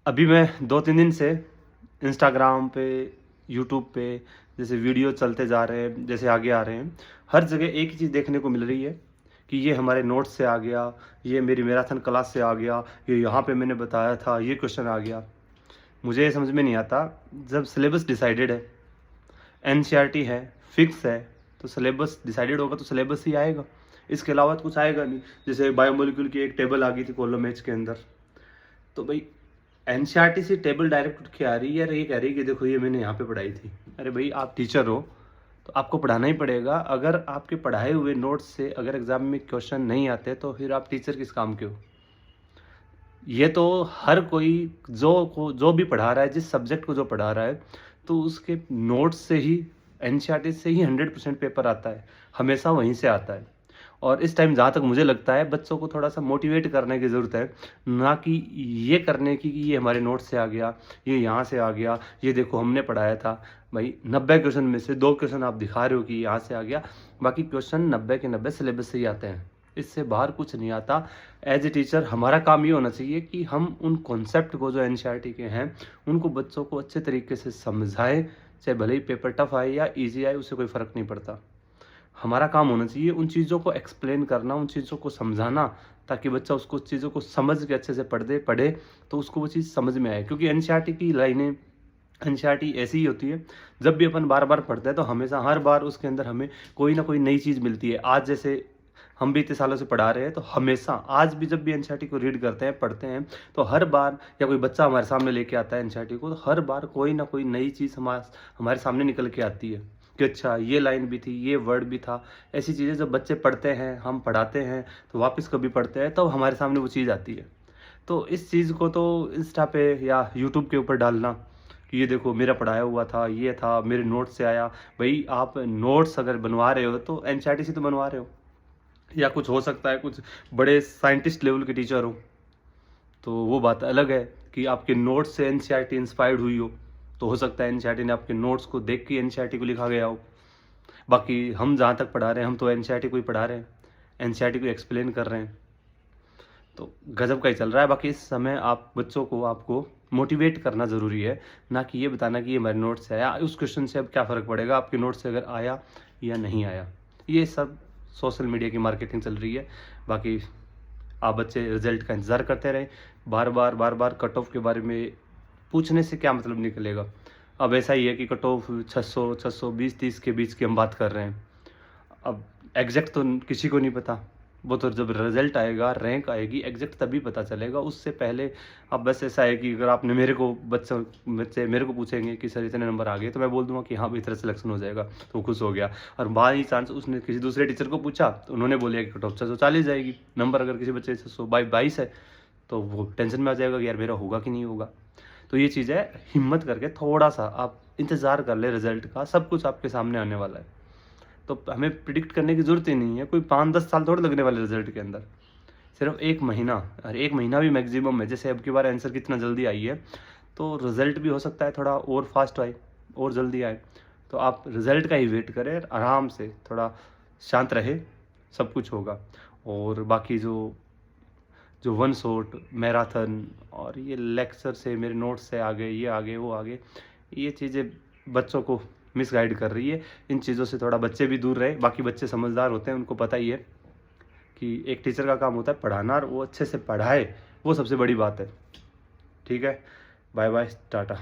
अभी मैं 2-3 दिन से इंस्टाग्राम पे, यूट्यूब पे जैसे वीडियो चलते जा रहे हैं, जैसे आगे आ रहे हैं, हर जगह एक ही चीज़ देखने को मिल रही है कि ये हमारे नोट्स से आ गया, ये मेरी मैराथन क्लास से आ गया, ये यहाँ पे मैंने बताया था, ये क्वेश्चन आ गया। मुझे ये समझ में नहीं आता, जब सिलेबस डिसाइडेड है, एनसीईआरटी है, फिक्स है, तो सिलेबस डिसाइडेड होगा तो सिलेबस ही आएगा, इसके अलावा तो कुछ आएगा नहीं। जैसे बायोमोलिक्यूल की एक टेबल आ गई थी कॉलम एच के अंदर, तो भाई एनसीईआरटी से टेबल डायरेक्ट उठ के आ रही है और ये कह रही है कि देखो ये मैंने यहाँ पे पढ़ाई थी। अरे भाई आप टीचर हो तो आपको पढ़ाना ही पड़ेगा। अगर आपके पढ़ाए हुए नोट्स से अगर एग्जाम में क्वेश्चन नहीं आते तो फिर आप टीचर किस काम के हो? ये तो हर कोई जो भी पढ़ा रहा है, जिस सब्जेक्ट को जो पढ़ा रहा है, तो उसके नोट्स से ही, एनसीईआरटी से ही 100% पेपर आता है, हमेशा वहीं से आता है। और इस टाइम जहाँ तक मुझे लगता है बच्चों को थोड़ा सा मोटिवेट करने की ज़रूरत है, ना कि ये करने की कि ये हमारे नोट से आ गया, ये यहाँ से आ गया, ये देखो हमने पढ़ाया था। भाई 90 क्वेश्चन में से 2 क्वेश्चन आप दिखा रहे हो कि यहाँ से आ गया, बाकी क्वेश्चन 90 के 90 सिलेबस से ही आते हैं, इससे बाहर कुछ नहीं आता। एज ए टीचर हमारा काम ये होना चाहिए कि हम उन कॉन्सेप्ट को जो एनसीईआरटी के हैं उनको बच्चों को अच्छे तरीके से समझाएं, चाहे भले ही पेपर टफ आए या ईजी आए, उससे कोई फ़र्क नहीं पड़ता। हमारा काम होना चाहिए उन चीज़ों को एक्सप्लेन करना, उन चीज़ों को समझाना, ताकि बच्चा उसको उस चीज़ों को समझ के अच्छे से पढ़े तो उसको वो चीज़ समझ में आए। क्योंकि एनसीईआरटी की लाइनें, एनसीईआरटी ऐसी ही होती है, जब भी अपन बार बार पढ़ते हैं तो हमेशा हर बार उसके अंदर हमें कोई ना कोई नई चीज़ मिलती है। आज जैसे हम भी इतने सालों से पढ़ा रहे हैं, तो हमेशा आज भी जब भी एनसीईआरटी को रीड करते हैं, पढ़ते हैं, तो हर बार, या कोई बच्चा हमारे सामने लेके आता है एनसीईआरटी को, तो हर बार कोई ना कोई नई चीज़ हमारे सामने निकल के आती है कि अच्छा ये लाइन भी थी, ये वर्ड भी था। ऐसी चीज़ें जब बच्चे पढ़ते हैं, हम पढ़ाते हैं, तो वापस कभी पढ़ते हैं, तो हमारे सामने वो चीज़ आती है। तो इस चीज़ को तो इंस्टा पे या यूट्यूब के ऊपर डालना कि ये देखो मेरा पढ़ाया हुआ था, ये था, मेरे नोट्स से आया। भाई आप नोट्स अगर बनवा रहे हो तो एनसीईआरटी से तो बनवा रहे हो, या कुछ हो सकता है कुछ बड़े साइंटिस्ट लेवल के टीचर हो, तो वो बात अलग है कि आपके नोट्स से एनसीईआरटी इंस्पायर्ड हुई हो, तो हो सकता है एनसीईआरटी ने आपके नोट्स को देख के एनसीईआरटी को लिखा गया हो। बाकी हम जहाँ तक पढ़ा रहे हैं, हम तो एनसीईआरटी को ही पढ़ा रहे हैं, एनसीईआरटी को एक्सप्लेन कर रहे हैं, तो गजब का ही चल रहा है। बाकी इस समय आप बच्चों को, आपको मोटिवेट करना ज़रूरी है, ना कि ये बताना कि ये हमारे नोट से आया, उस क्वेश्चन से अब क्या फ़र्क पड़ेगा आपके नोट से अगर आया या नहीं आया। ये सब सोशल मीडिया की मार्केटिंग चल रही है। बाकी आप बच्चे रिजल्ट का इंतज़ार करते रहें। बार बार कट ऑफ के बारे में पूछने से क्या मतलब निकलेगा। अब ऐसा ही है कि कट ऑफ 600 620-30 के बीच की हम बात कर रहे हैं। अब एग्जैक्ट तो किसी को नहीं पता, वो तो जब रिजल्ट आएगा, रैंक आएगी, एग्जैक्ट तभी पता चलेगा। उससे पहले अब बस ऐसा है कि अगर आपने मेरे को बच्चे मेरे को पूछेंगे कि सर इतने नंबर आ गए, तो मैं बोल दूंगा कि हाँ भाई तेरा सिलेक्शन हो जाएगा, तो वो खुश हो गया। और बाई चांस उसने किसी दूसरे टीचर को पूछा तो उन्होंने बोलिया कि कट ऑफ 640 जाएगी, नंबर अगर किसी बच्चे 622 है, तो वो टेंशन में आ जाएगा कि यार मेरा होगा कि नहीं होगा। तो ये चीज़ है, हिम्मत करके थोड़ा सा आप इंतज़ार कर ले रिजल्ट का, सब कुछ आपके सामने आने वाला है। तो हमें प्रिडिक्ट करने की ज़रूरत ही नहीं है, कोई 5-10 साल थोड़े लगने वाले रिजल्ट के अंदर, सिर्फ 1 महीना, और 1 महीना भी मैक्सिमम है। जैसे अब की बार आंसर कितना जल्दी आई है, तो रिजल्ट भी हो सकता है थोड़ा और फास्ट आए और जल्दी आए। तो आप रिजल्ट का ही वेट करें, आराम से थोड़ा शांत रहे, सब कुछ होगा। और बाकी जो जो वन शॉट मैराथन और ये लेक्चर से, मेरे नोट्स से आ गए, ये आ गए, वो आ गए, ये चीज़ें बच्चों को मिसगाइड कर रही है। इन चीज़ों से थोड़ा बच्चे भी दूर रहे। बाकी बच्चे समझदार होते हैं, उनको पता ही है कि एक टीचर का काम होता है पढ़ाना, और वो अच्छे से पढ़ाए, वो सबसे बड़ी बात है। ठीक है, बाय बाय, टाटा।